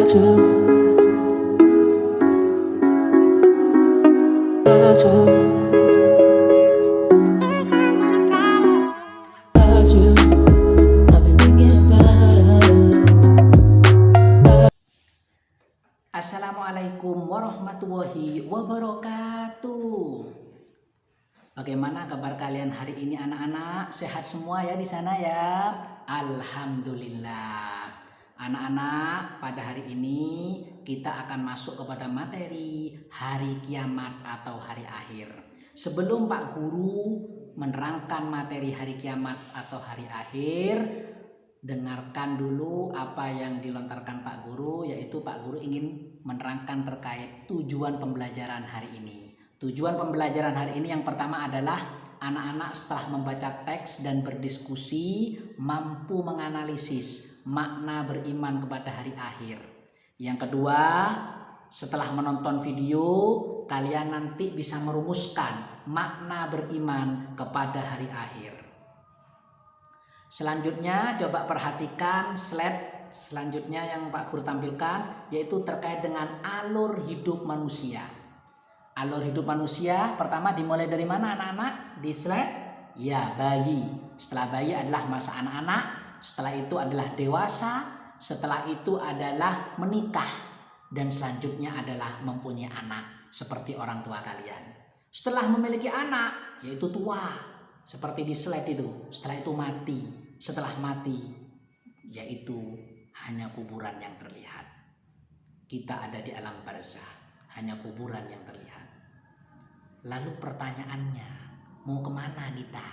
Assalamualaikum warahmatullahi wabarakatuh. Bagaimana kabar kalian hari ini anak-anak? Sehat semua ya di sana ya? Alhamdulillah. Anak-anak, pada hari ini kita akan masuk kepada materi hari kiamat atau hari akhir. Sebelum Pak Guru menerangkan materi hari kiamat atau hari akhir, dengarkan dulu apa yang dilontarkan Pak Guru, yaitu Pak Guru ingin menerangkan terkait tujuan pembelajaran hari ini. Tujuan pembelajaran hari ini yang pertama adalah anak-anak setelah membaca teks dan berdiskusi mampu menganalisis makna beriman kepada hari akhir. Yang kedua, setelah menonton video kalian nanti bisa merumuskan makna beriman kepada hari akhir. Selanjutnya coba perhatikan slide selanjutnya yang Pak Guru tampilkan, yaitu terkait dengan alur hidup manusia. Alur hidup manusia pertama dimulai dari mana anak-anak? Di slide ya, bayi. Setelah bayi adalah masa anak-anak, setelah itu adalah dewasa, setelah itu adalah menikah, dan selanjutnya adalah mempunyai anak seperti orang tua kalian. Setelah memiliki anak yaitu tua, seperti di slide itu. Setelah itu mati. Setelah mati yaitu hanya kuburan yang terlihat. Kita ada di alam barzah, hanya kuburan yang terlihat. Lalu pertanyaannya, mau kemana kita?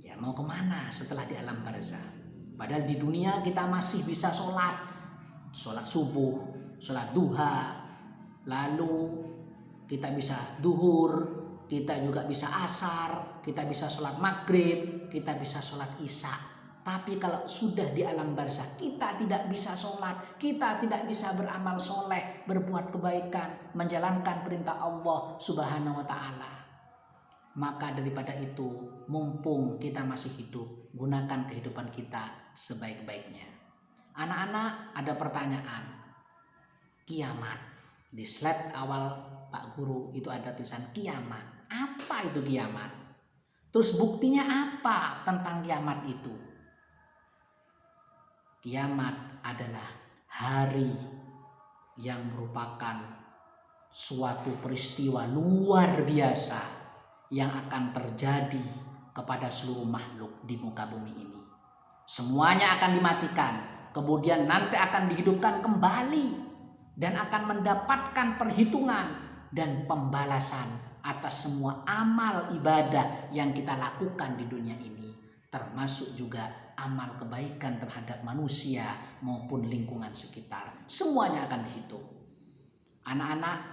Ya, mau kemana setelah di alam barzah? Padahal di dunia kita masih bisa sholat subuh, sholat duha, lalu kita bisa duhur, kita juga bisa asar, kita bisa sholat maghrib, kita bisa sholat isya. Tapi kalau sudah di alam barzah, kita tidak bisa sholat, kita tidak bisa beramal soleh, berbuat kebaikan, menjalankan perintah Allah Subhanahu wa Ta'ala. Maka daripada itu, mumpung kita masih hidup, gunakan kehidupan kita sebaik-baiknya. Anak-anak, ada pertanyaan. Kiamat. Di slide awal Pak Guru itu ada tulisan kiamat. Apa itu kiamat? Terus buktinya apa tentang kiamat itu? Kiamat adalah hari yang merupakan suatu peristiwa luar biasa yang akan terjadi kepada seluruh makhluk di muka bumi ini. Semuanya akan dimatikan, kemudian nanti akan dihidupkan kembali dan akan mendapatkan perhitungan dan pembalasan atas semua amal ibadah yang kita lakukan di dunia ini, termasuk juga amal kebaikan terhadap manusia maupun lingkungan sekitar. Semuanya akan dihitung. Anak-anak,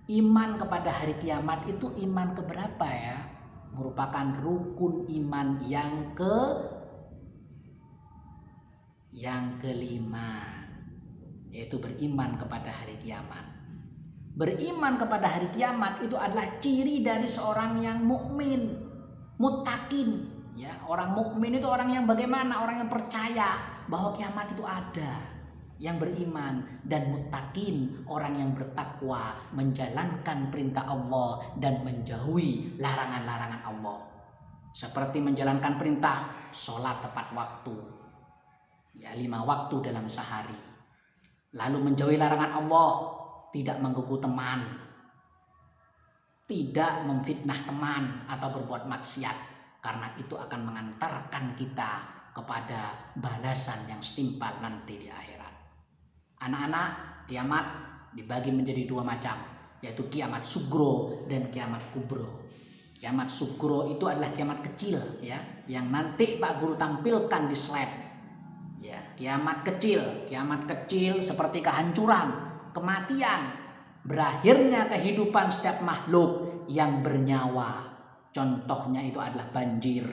iman kepada hari kiamat itu iman keberapa ya? Merupakan rukun iman yang kelima, yaitu beriman kepada hari kiamat. Beriman kepada hari kiamat itu adalah ciri dari seorang yang mukmin, muttaqin. Ya, orang mukmin itu orang yang bagaimana? Orang yang percaya bahwa kiamat itu ada, yang beriman, dan muttaqin, orang yang bertakwa, menjalankan perintah Allah dan menjauhi larangan-larangan Allah. Seperti menjalankan perintah sholat tepat waktu, ya 5 waktu dalam sehari. Lalu menjauhi larangan Allah, tidak mengganggu teman, tidak memfitnah teman atau berbuat maksiat. Karena itu akan mengantarkan kita kepada balasan yang setimpal nanti di akhirat. Anak-anak, kiamat dibagi menjadi 2 macam, yaitu kiamat sugro dan kiamat kubro. Kiamat sugro itu adalah kiamat kecil, ya, yang nanti Pak Guru tampilkan di slide. Ya, kiamat kecil seperti kehancuran, kematian, berakhirnya kehidupan setiap makhluk yang bernyawa. Contohnya itu adalah banjir,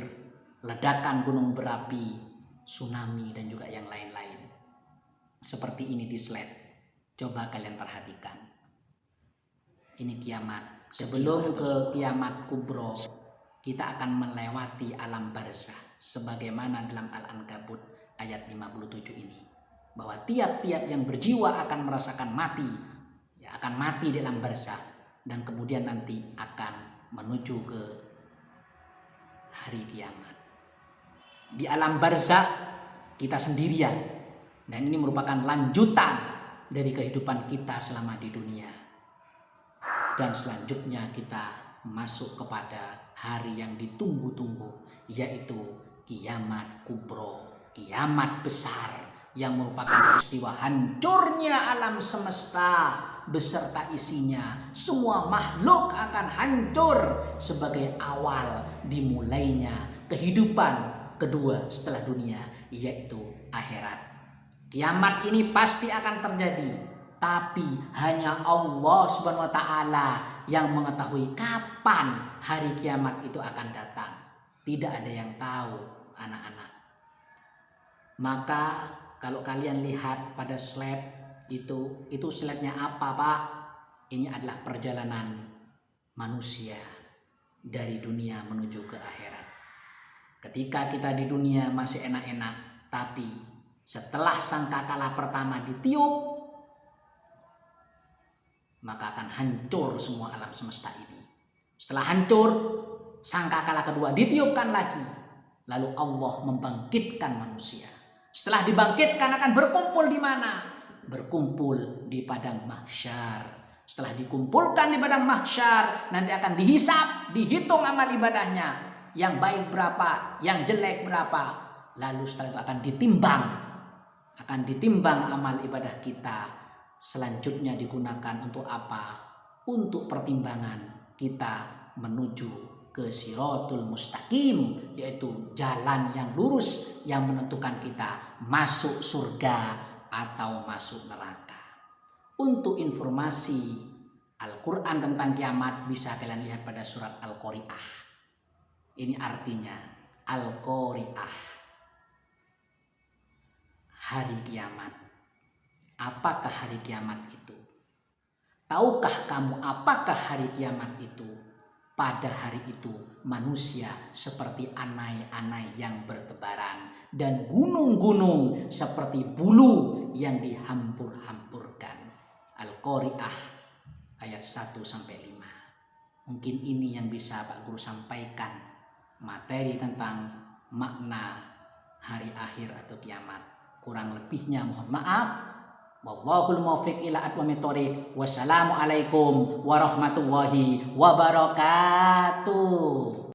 ledakan gunung berapi, tsunami, dan juga yang lain-lain. Seperti ini di slide. Coba kalian perhatikan. Ini kiamat. Sebelum ke kiamat kubro, kita akan melewati alam barzah sebagaimana dalam Al-Ankabut ayat 57 ini. bahwa tiap-tiap yang berjiwa akan merasakan mati, ya, akan mati dalam barzakh, dan kemudian nanti akan menuju ke hari kiamat. Di alam barzakh kita sendirian, dan ini merupakan lanjutan dari kehidupan kita selama di dunia. Dan selanjutnya kita masuk kepada hari yang ditunggu-tunggu, yaitu kiamat kubro, kiamat besar, yang merupakan peristiwa hancurnya alam semesta beserta isinya. Semua makhluk akan hancur sebagai awal dimulainya kehidupan kedua setelah dunia, yaitu akhirat. Kiamat ini pasti akan terjadi, tapi hanya Allah Subhanahu wa taala yang mengetahui kapan hari kiamat itu akan datang. Tidak ada yang tahu, anak-anak. Maka kalau kalian lihat pada slide itu slide-nya apa, Pak? Ini adalah perjalanan manusia dari dunia menuju ke akhirat. Ketika kita di dunia masih enak-enak, tapi setelah sangkakala pertama ditiup, maka akan hancur semua alam semesta ini. Setelah hancur, sangkakala kedua ditiupkan lagi. Lalu Allah membangkitkan manusia. Setelah dibangkitkan akan berkumpul di mana? Berkumpul di padang mahsyar. Setelah dikumpulkan di padang mahsyar, nanti akan dihisap, dihitung amal ibadahnya. Yang baik berapa, yang jelek berapa. Lalu setelah itu akan ditimbang. Akan ditimbang amal ibadah kita. Selanjutnya digunakan untuk apa? Untuk pertimbangan kita menuju ke Siratul Mustaqim, yaitu jalan yang lurus yang menentukan kita masuk surga atau masuk neraka. Untuk informasi Al-Quran tentang kiamat bisa kalian lihat pada surat Al-Qari'ah. Ini artinya Al-Qari'ah, hari kiamat. Apakah hari kiamat itu? Tahukah kamu apakah hari kiamat itu? Pada hari itu manusia seperti anai-anai yang bertebaran, dan gunung-gunung seperti bulu yang dihampur-hampurkan. Al-Qari'ah ayat 1-5. Mungkin ini yang bisa Pak Guru sampaikan, materi tentang makna hari akhir atau kiamat. Kurang lebihnya mohon maaf. Wallahul muwaffiq ila aqwamit thoriq. Wassalamualaikum warahmatullahi wabarakatuh.